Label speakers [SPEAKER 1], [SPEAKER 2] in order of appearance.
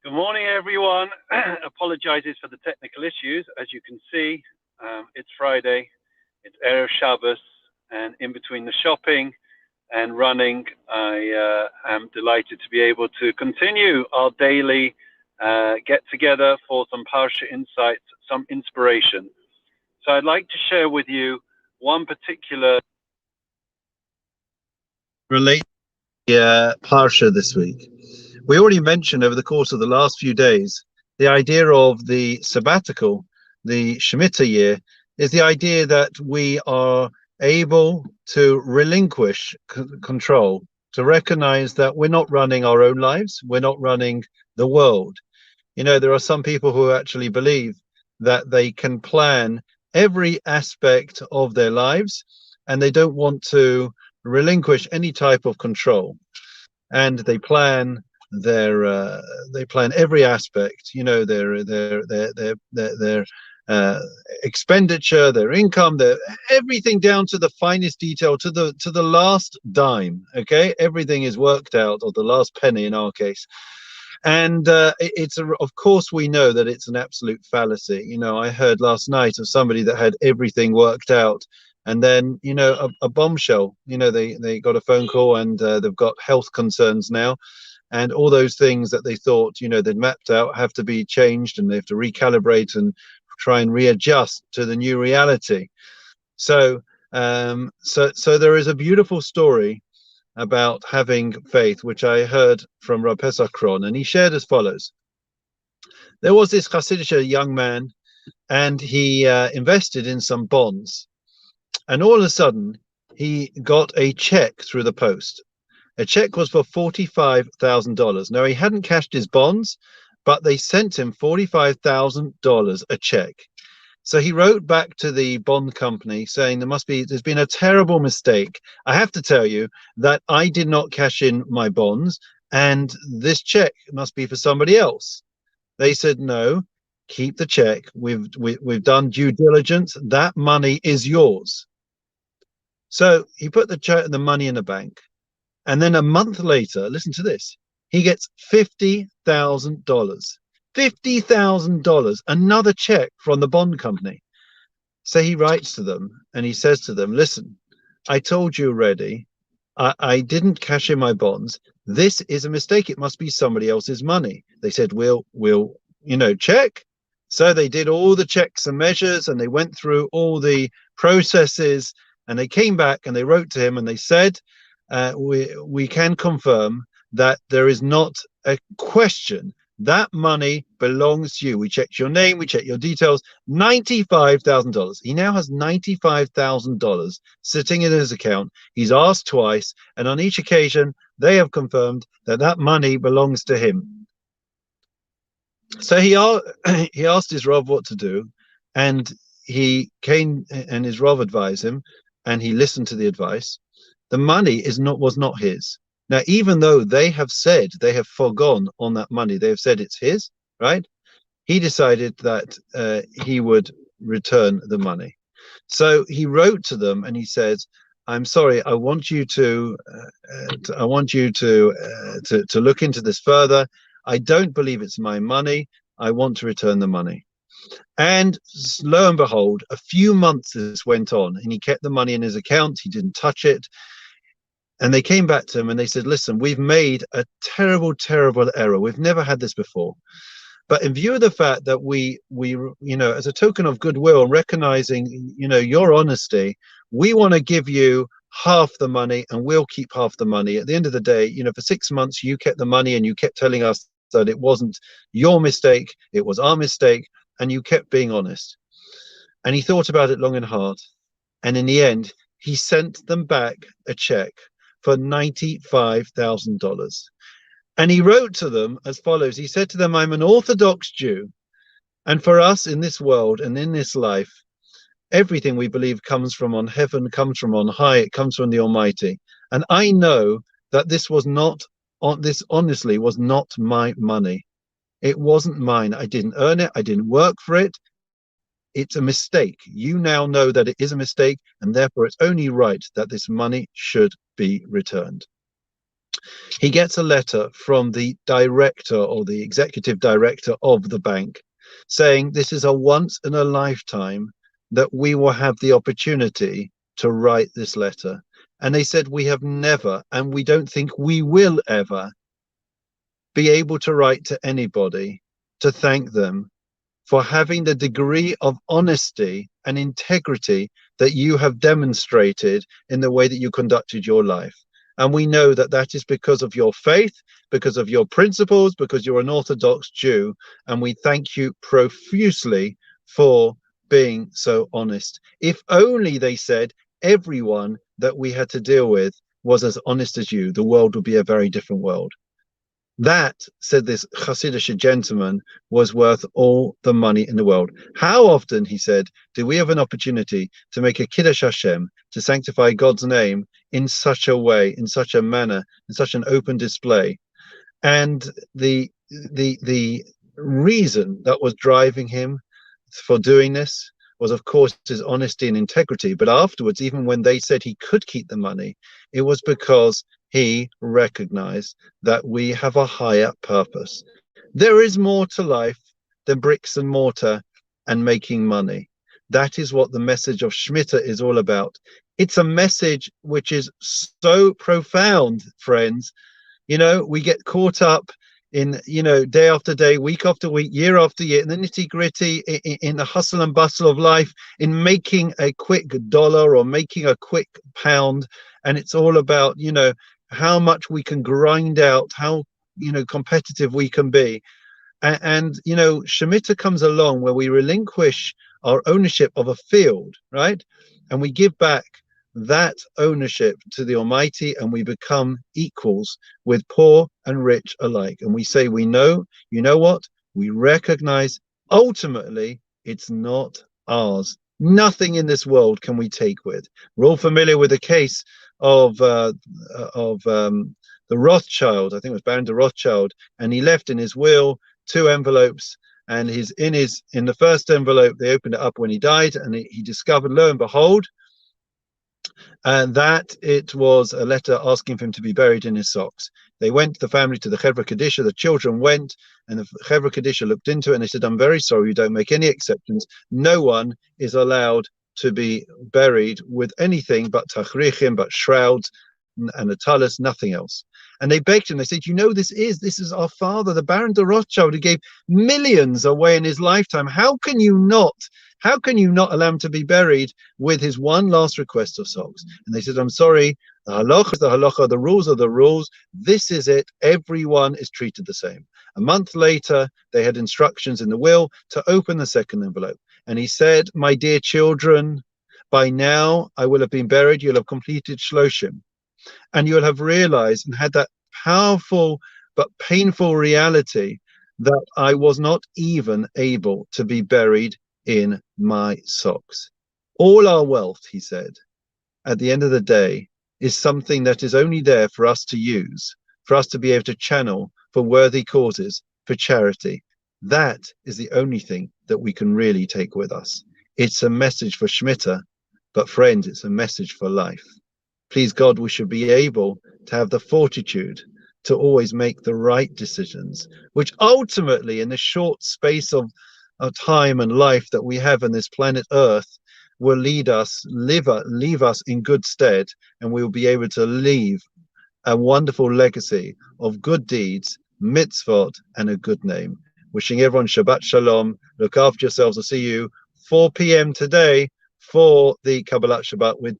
[SPEAKER 1] Good morning, everyone. Apologizes for the technical issues. As you can see, it's Friday, it's Erev Shabbos, and in between the shopping and running, I am delighted to be able to continue our daily get together for some Parsha insights, some inspiration. So I'd like to share with you one particular
[SPEAKER 2] relate Parsha this week. We already mentioned over the course of the last few days the idea of the sabbatical, the Shemitah year, is the idea that we are able to relinquish control, to recognize that we're not running our own lives, we're not running the world. You know, there are some people who actually believe that they can plan every aspect of their lives and they don't want to relinquish any type of control, and they plan every aspect, you know, their expenditure, their income, their everything down to the finest detail, to the last dime. Okay, everything is worked out, or the last penny in our case. And of course we know that it's an absolute fallacy. You know, I heard last night of somebody that had everything worked out, and then, you know, a bombshell. You know, they got a phone call and they've got health concerns now, and all those things that they thought, you know, they'd mapped out have to be changed, and they have to recalibrate and try and readjust to the new reality. So so there is a beautiful story about having faith, which I heard from Rav Pesach Kron, and he shared as follows. There was this Hasidic young man, and he invested in some bonds, and all of a sudden he got a check through the post. A check was for $45,000. Now, he hadn't cashed his bonds, but they sent him $45,000 a check. So he wrote back to the bond company saying there's been a terrible mistake. I have to tell you that I did not cash in my bonds, and this check must be for somebody else. They said, no, keep the check. We've done due diligence. That money is yours. So he put the money in the bank, and then a month later, listen to this, he gets $50,000. $50,000, another check from the bond company. So he writes to them and he says to them, listen, I told you already, I didn't cash in my bonds. This is a mistake. It must be somebody else's money. They said, we'll check. So they did all the checks and measures, and they went through all the processes, and they came back and they wrote to him and they said, we can confirm that there is not a question. That money belongs to you. We checked your name, we checked your details. $95,000. He now has $95,000 sitting in his account. He's asked twice, and on each occasion they have confirmed that that money belongs to him. So he asked his Rav what to do, and he came, and his Rav advised him, and he listened to the advice. The money was not his. Now, even though they have said, they have forgone on that money, they have said it's his, right? He decided that he would return the money. So he wrote to them and he says, I'm sorry, I want you to look into this further. I don't believe it's my money. I want to return the money. And lo and behold, a few months this went on, and he kept the money in his account. He didn't touch it. And they came back to him and they said, listen, we've made a terrible, terrible error. We've never had this before. But in view of the fact that we as a token of goodwill, recognizing, your honesty, we want to give you half the money, and we'll keep half the money. At the end of the day, for 6 months, you kept the money and you kept telling us that it wasn't your mistake, it was our mistake, and you kept being honest. And he thought about it long and hard. And in the end, he sent them back a check for $95,000. And he wrote to them as follows. He said to them, I'm an Orthodox Jew, and for us in this world and in this life, everything we believe comes from on heaven, comes from on high, it comes from the Almighty. And I know that this honestly was not my money. It wasn't mine. I didn't earn it. I didn't work for it. It's a mistake. You now know that it is a mistake, and therefore it's only right that this money should be returned. He gets a letter from the director or the executive director of the bank saying this is a once in a lifetime that we will have the opportunity to write this letter. And they said, we have never, and we don't think we will ever be able to write to anybody to thank them for having the degree of honesty and integrity that you have demonstrated in the way that you conducted your life. And we know that that is because of your faith, because of your principles, because you're an Orthodox Jew. And we thank you profusely for being so honest. If only, they said, everyone that we had to deal with was as honest as you, the world would be a very different world. That, said this Hasidic gentleman, was worth all the money in the world. How often, he said, do we have an opportunity to make a Kiddush Hashem, to sanctify God's name in such a way, in such a manner, in such an open display? And the reason that was driving him for doing this was, of course, his honesty and integrity. But afterwards, even when they said he could keep the money, it was because he recognized that we have a higher purpose. There is more to life than bricks and mortar and making money. That is what the message of Shemitah is all about. It's a message which is so profound, friends. You know, we get caught up in, you know, day after day, week after week, year after year, in the nitty gritty, in the hustle and bustle of life, in making a quick dollar or making a quick pound. And it's all about, you know, how much we can grind out, how, you know, competitive we can be. And you know, Shemitah comes along where we relinquish our ownership of a field, right? And we give back that ownership to the Almighty, and we become equals with poor and rich alike. And we say, we know, you know what? We recognize ultimately it's not ours. Nothing in this world can we take with. We're all familiar with the case of the Rothschild. I think it was Baron de Rothschild, and he left in his will 2 envelopes. And in the first envelope, they opened it up when he died, and he discovered, lo and behold, and that it was a letter asking for him to be buried in his socks. They went, the family, to the Chevra Kadisha. The children went, and the Chevra Kadisha looked into it, and they said, I'm very sorry, we don't make any exceptions. No one is allowed to be buried with anything but tachrichim, but shrouds and a talus, nothing else. And they begged him, they said, you know, this is our father, the Baron de Rothschild, who gave millions away in his lifetime. How can you not allow him to be buried with his one last request of socks? And they said, I'm sorry, the halacha is the halacha, the rules are the rules. This is it. Everyone is treated the same. A month later, they had instructions in the will to open the second envelope. And he said, my dear children, by now I will have been buried. You'll have completed Shloshim. And you'll have realized and had that powerful but painful reality that I was not even able to be buried in my socks. All our wealth, he said, at the end of the day, is something that is only there for us to use, for us to be able to channel for worthy causes, for charity. That is the only thing that we can really take with us. It's a message for Shemitah, but friends, it's a message for life. Please God, we should be able to have the fortitude to always make the right decisions, which ultimately, in the short space of time and life that we have on this planet Earth, will leave us in good stead, and we will be able to leave a wonderful legacy of good deeds, mitzvot, and a good name. Wishing everyone Shabbat Shalom. Look after yourselves. I'll see you 4 p.m. today for the Kabbalat Shabbat with